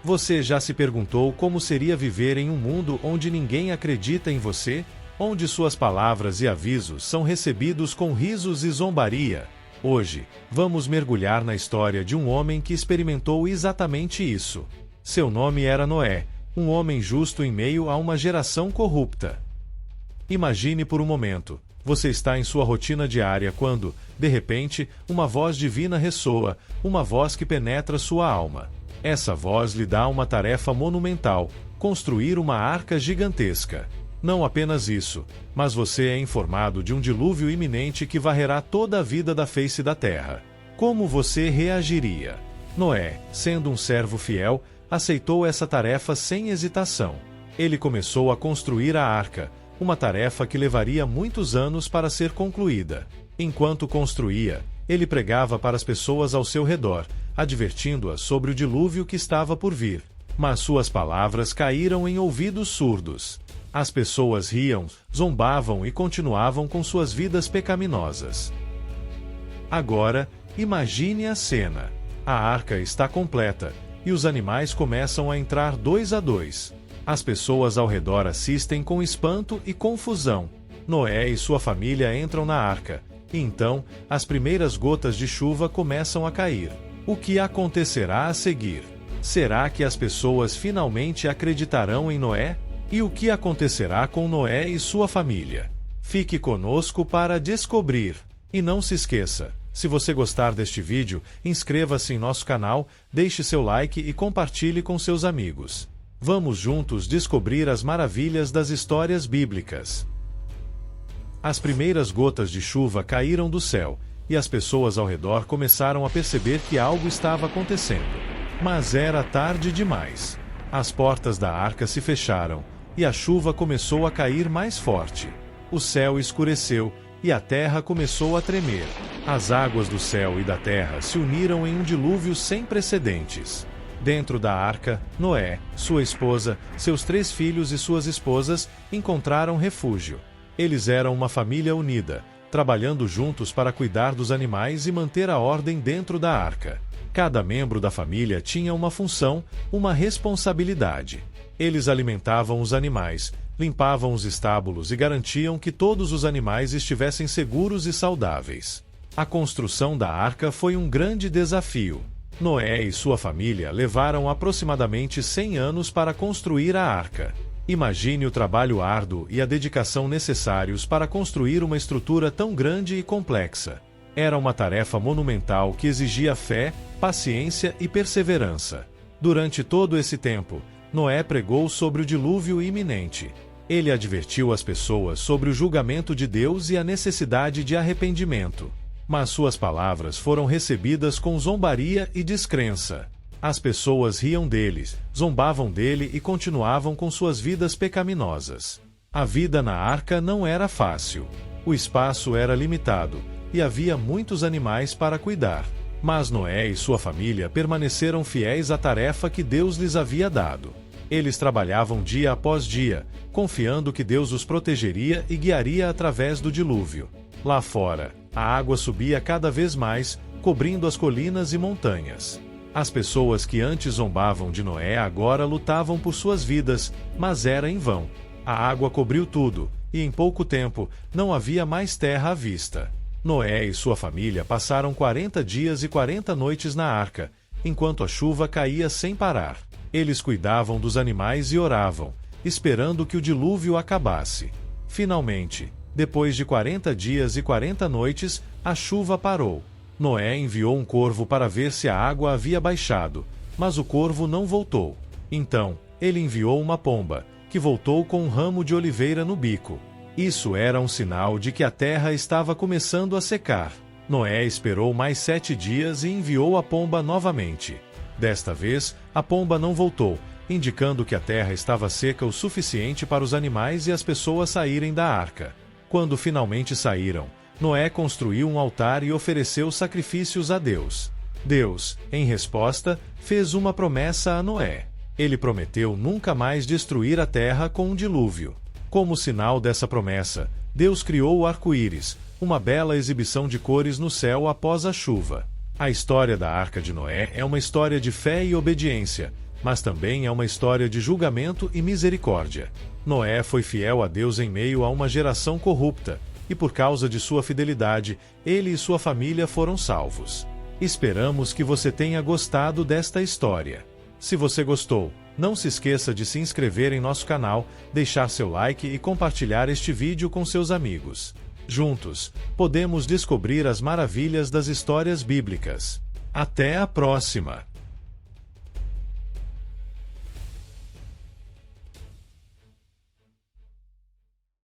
Você já se perguntou como seria viver em um mundo onde ninguém acredita em você? Onde suas palavras e avisos são recebidos com risos e zombaria? Hoje, vamos mergulhar na história de um homem que experimentou exatamente isso. Seu nome era Noé, um homem justo em meio a uma geração corrupta. Imagine por um momento, você está em sua rotina diária quando, de repente, uma voz divina ressoa, uma voz que penetra sua alma. Essa voz lhe dá uma tarefa monumental: construir uma arca gigantesca. Não apenas isso, mas você é informado de um dilúvio iminente que varrerá toda a vida da face da terra. Como você reagiria? Noé, sendo um servo fiel, aceitou essa tarefa sem hesitação. Ele começou a construir a arca, uma tarefa que levaria muitos anos para ser concluída. Enquanto construía, ele pregava para as pessoas ao seu redor, advertindo-as sobre o dilúvio que estava por vir. Mas suas palavras caíram em ouvidos surdos. As pessoas riam, zombavam e continuavam com suas vidas pecaminosas. Agora, imagine a cena. A arca está completa, e os animais começam a entrar dois a dois. As pessoas ao redor assistem com espanto e confusão. Noé e sua família entram na arca, e então, as primeiras gotas de chuva começam a cair. O que acontecerá a seguir? Será que as pessoas finalmente acreditarão em Noé? E o que acontecerá com Noé e sua família? Fique conosco para descobrir. E não se esqueça, se você gostar deste vídeo, inscreva-se em nosso canal, deixe seu like e compartilhe com seus amigos. Vamos juntos descobrir as maravilhas das histórias bíblicas. As primeiras gotas de chuva caíram do céu, e as pessoas ao redor começaram a perceber que algo estava acontecendo. Mas era tarde demais. As portas da arca se fecharam, e a chuva começou a cair mais forte. O céu escureceu, e a terra começou a tremer. As águas do céu e da terra se uniram em um dilúvio sem precedentes. Dentro da arca, Noé, sua esposa, seus 3 filhos e suas esposas encontraram refúgio. Eles eram uma família unida, trabalhando juntos para cuidar dos animais e manter a ordem dentro da arca. Cada membro da família tinha uma função, uma responsabilidade. Eles alimentavam os animais, limpavam os estábulos e garantiam que todos os animais estivessem seguros e saudáveis. A construção da arca foi um grande desafio. Noé e sua família levaram aproximadamente 100 anos para construir a arca. Imagine o trabalho árduo e a dedicação necessários para construir uma estrutura tão grande e complexa. Era uma tarefa monumental que exigia fé, paciência e perseverança. Durante todo esse tempo, Noé pregou sobre o dilúvio iminente. Ele advertiu as pessoas sobre o julgamento de Deus e a necessidade de arrependimento. Mas suas palavras foram recebidas com zombaria e descrença. As pessoas riam deles, zombavam dele e continuavam com suas vidas pecaminosas. A vida na arca não era fácil. O espaço era limitado, e havia muitos animais para cuidar. Mas Noé e sua família permaneceram fiéis à tarefa que Deus lhes havia dado. Eles trabalhavam dia após dia, confiando que Deus os protegeria e guiaria através do dilúvio. Lá fora, a água subia cada vez mais, cobrindo as colinas e montanhas. As pessoas que antes zombavam de Noé agora lutavam por suas vidas, mas era em vão. A água cobriu tudo, e em pouco tempo, não havia mais terra à vista. Noé e sua família passaram 40 dias e 40 noites na arca, enquanto a chuva caía sem parar. Eles cuidavam dos animais e oravam, esperando que o dilúvio acabasse. Finalmente, depois de 40 dias e 40 noites, a chuva parou. Noé enviou um corvo para ver se a água havia baixado, mas o corvo não voltou. Então, ele enviou uma pomba, que voltou com um ramo de oliveira no bico. Isso era um sinal de que a terra estava começando a secar. Noé esperou mais 7 dias e enviou a pomba novamente. Desta vez, a pomba não voltou, indicando que a terra estava seca o suficiente para os animais e as pessoas saírem da arca. Quando finalmente saíram, Noé construiu um altar e ofereceu sacrifícios a Deus. Deus, em resposta, fez uma promessa a Noé. Ele prometeu nunca mais destruir a terra com um dilúvio. Como sinal dessa promessa, Deus criou o arco-íris, uma bela exibição de cores no céu após a chuva. A história da Arca de Noé é uma história de fé e obediência, mas também é uma história de julgamento e misericórdia. Noé foi fiel a Deus em meio a uma geração corrupta, e por causa de sua fidelidade, ele e sua família foram salvos. Esperamos que você tenha gostado desta história. Se você gostou, não se esqueça de se inscrever em nosso canal, deixar seu like e compartilhar este vídeo com seus amigos. Juntos, podemos descobrir as maravilhas das histórias bíblicas. Até a próxima!